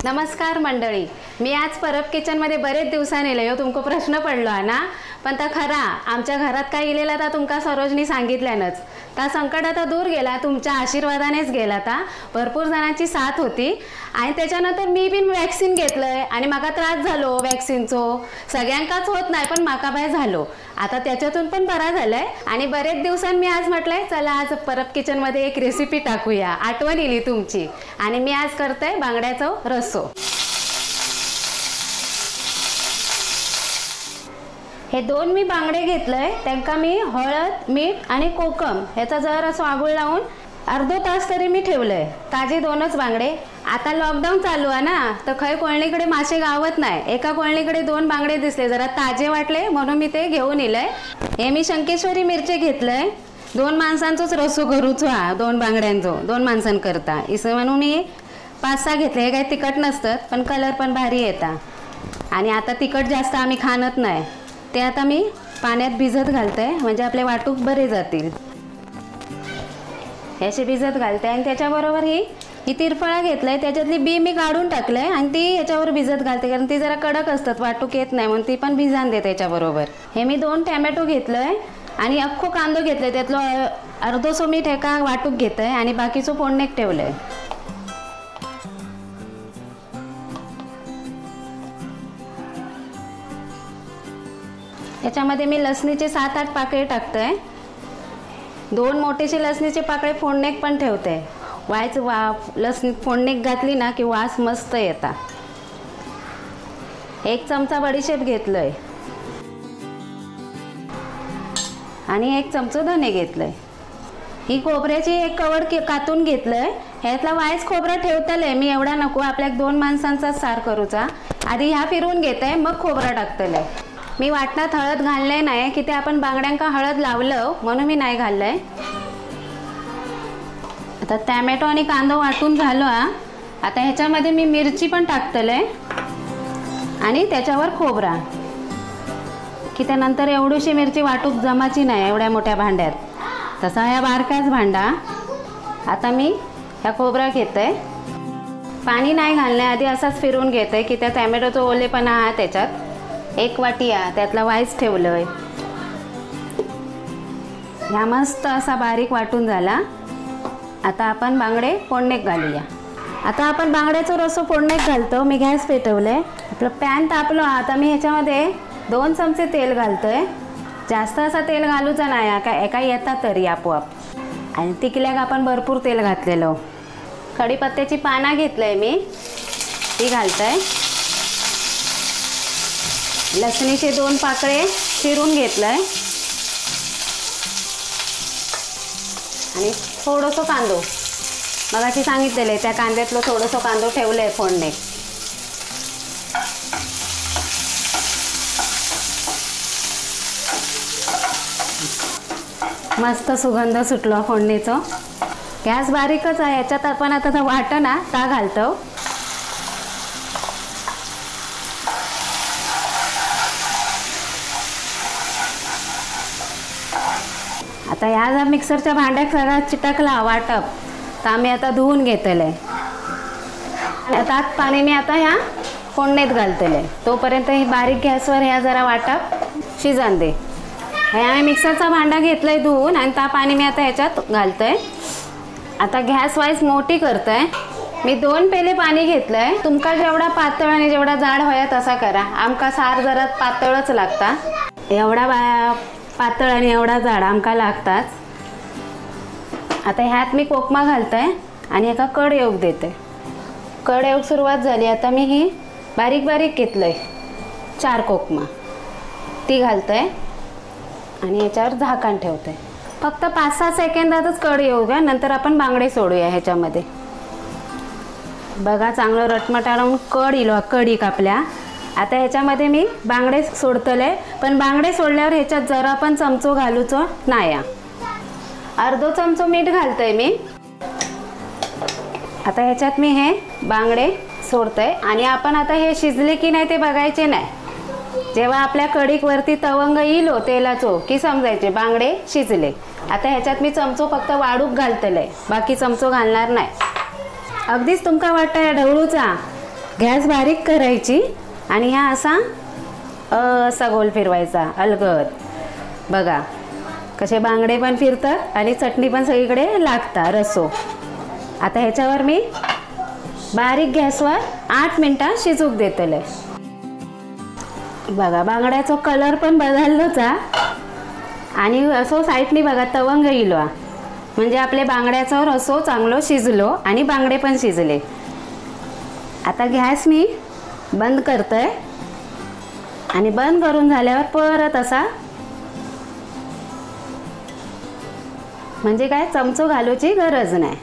नमस्कार मंडळी, मी आज परब किचनमध्ये बरेच दिवसांनी येले हो. तुमको प्रश्न पडलो आहे ना, पण ता खरा आमच्या घरात काय इलेला ता तुमका सरोजनी सांगितल्यानच. ता संकट आता दूर गेला, तुमच्या आशीर्वादानेच गेला. ता भरपूर जणांची साथ होती आणि त्याच्यानंतर मी पण वॅक्सिन घेतलंय आणि माका त्रास झालो वॅक्सिनचो. सगळ्यांकाच होत नाही पण माका बाय झालो. आता त्याच्यातून पण बरा झालाय आणि बरेच दिवसांनी मी आज म्हटलंय चला आज परब किचनमध्ये एक रेसिपी टाकूया. आठवण येली तुमची आणि मी आज करते बांगड्याचा रस्सो. हे दोन मी बांगडे घेतलंय, त्यांका मी हळद, मीठ आणि कोकम ह्याचा जरा स्वागुळ लावून अर्धा तास तरी मी ठेवलंय. ताजे दोनच बांगडे. आता लॉकडाऊन चालू आहे ना, तर खय कोळणीकडे मासे गावत नाही. एका कोळणीकडे दोन बांगडे दिसले, जरा ताजे वाटले म्हणून मी ते घेऊन इलय. हे मी शंकेश्वरी मिरची घेतलंय. 2 माणसांचोच रस्सो करूचो हा, 2 बांगड्यांचो 2 माणसांकरता इसं म्हणून मी 5-6 घेतले. हे काही तिखट नसतात पण कलर पण भारी येता. आणि आता तिखट जास्त आम्ही खाणत नाही, ते आता मी पाण्यात भिजत घालते म्हणजे आपले वाटूक बरे जातील. याचे भिजत घालते आणि त्याच्याबरोबर ही तिरफळा घेतलंय, त्याच्यातली बी मी काढून टाकलंय आणि ती याच्यावर भिजत घालते कारण ती जरा कडक असतात, वाटूक येत नाही म्हणून ती पण भिजान दे त्याच्याबरोबर. हे मी 2 टॅमॅटो घेतलंय आणि अख्खो कांदो घेतलाय, त्यातलं अर्धोसो मीठ एका वाटूक घेतय आणि बाकीचं फोडणीक ठेवलंय. याच्यामध्ये मी लसणीचे 7-8 पाकळे टाकतोय. 2 मोठेसे लसणीचे पाकळे फोडणीक पण ठेवते. लसणी फोडणीक घातली ना की वास मस्त येता. 1 चमचा बडीशेप घेतलंय आणि 1 चमचा धने घेतलंय. ही खोबऱ्याची एक कवर कातून घेतलंय. ह्यातला वायच खोबरा ठेवतलंय मी, एवढा नको, आपल्या 2 माणसांचा सार करूचा. आधी ह्या फिरवून घेते मग खोबरा टाकतलंय. मी वाटणात हळद घालले नाही की ते आपण बांगड्यांका हळद लावलं म्हणून मी नाही घाललंय. आता टॅमॅटो आणि कांदा वाटून झालो. आता ह्याच्यामध्ये मी मिरची पण टाकतले आणि त्याच्यावर खोबरा, की त्यानंतर एवढीशी मिरची वाटूक जमाची नाही एवढ्या मोठ्या भांड्यात, तसा ह्या बारकाच भांडा. आता मी ह्या खोबरा घेते, पाणी नाही घालणे, आधी असाच फिरवून घेते की त्या टॅमॅटोचा ओलेपणा आहे त्याच्यात. 1 वाटी त्यातला वाईस ठेवलंय. ह्या मस्त असा बारीक वाटून झाला. आता आपण बांगडे फोडणीक घालूया. आता आपण बांगड्याचा रस्सो फोडणीक घालतो. मी गॅस पेटवले, आपलं पॅन तापलो. आता मी ह्याच्यामध्ये 2 चमचे तेल घालतोय. जास्त असा तेल घालूचा नाही, एका येतात तरी आपोआप. आणि तिकल्याक आपण भरपूर तेल घातलेलं. कढीपत्त्याची पानं घेतलंय मी, ती घालतोय. लसणीचे 2 पाकळे चिरून घेतलंय आणि थोडंसं कांदो मगाशी सांगितलेलं त्या कांद्यातलं थोडंसं कांदो ठेवलंय फोडणे. मस्त सुगंध सुटलो फोडणीचा. गॅस बारीकच आहे. याच्यात आपण आता वाटण ना ता घालतो. आता ह्या जर मिक्सरच्या भांड्यात सगळा चिटकला वाटप तर आम्ही आता धुवून घेतले. त्यात पाणी मी आता ह्या फोडणीत घालतले. तोपर्यंत ही बारीक गॅसवर ह्या जरा वाटप शिजन दे. हे आम्ही मिक्सरचा भांडा घेतलाय धुवून आणि त्या पाणी मी आता ह्याच्यात घालतोय. आता गॅस वाईज मोठी करतोय. मी 2 पेले पाणी घेतलंय. तुमका जेवढा पातळ आणि जेवढा जाड होया तसा करा. आमका सार जरा पातळच लागता. एवढा पातळ आणि एवढा जाड आमका लागताच. आता ह्यात मी कोकमा घालतोय आणि एका कड येऊक देते. कड येऊक सुरुवात झाली. आता मी ही बारीक बारीक घेतलंय 4 कोकमा, ती घालतोय आणि याच्यावर झाकण ठेवते. फक्त 5-6 सेकंदातच कड येऊ द्या, नंतर आपण बांगडे सोडूया ह्याच्यामध्ये. बघा चांगलं रटमटाळून कड इलो कडी कापल्या. आता ह्याच्यामध्ये मी बांगडे सोडतले, पण बांगडे सोडल्यावर ह्याच्यात जरा पण चमचो घालूचो नाही. अर्धो चमचो मीठ घालतोय मी. आता ह्याच्यात मी हे बांगडे सोडतोय आणि आपण आता हे शिजले की नाही ते बघायचे नाही. जेव्हा आपल्या कढीक वरती तवंग येईल तेलाचो की समजायचे बांगडे शिजले. आता ह्याच्यात मी चमचो फक्त वाढूक घालतले, बाकी चमचो घालणार नाही. अगदीच तुमका वाटतं या ढवळूचा गॅस बारीक करायची आणि ह्या असा गोल फिरवायचा अलगद. बघा कसे बांगडे पण फिरतात आणि चटणी पण सगळीकडे लागतात रस्सो. आता ह्याच्यावर मी बारीक गॅसवर 8 मिनटं शिजूक देतले. बघा बांगड्याचा कलर पण बदललोचा आणि असो साईडनी बघा तवंग इलो, म्हणजे आपले बांगड्याचा रस्सो चांगलो शिजलो आणि बांगडे पण शिजले. आता गॅस मी बंद करतोय आणि बंद करून झाल्यावर परत असा म्हणजे काय चमचो घालूची गरज नाही.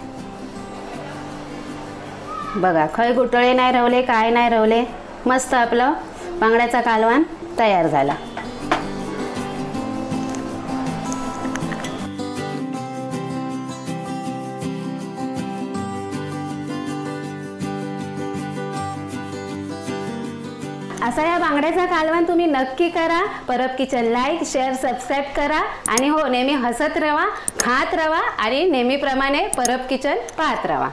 बघा खय गुटळे नाही रवले, काय नाही रवले, मस्त आपलं बांगड्याचा कालवण तयार झाला. असा या बांगड्याचा कालवण तुम्ही नक्की करा. Parab kitchen like, share, subscribe करा आणि हो नेहमी हसत रवा, खात रवा आणि नेहमीप्रमाणे परब किचन पाहत रवा.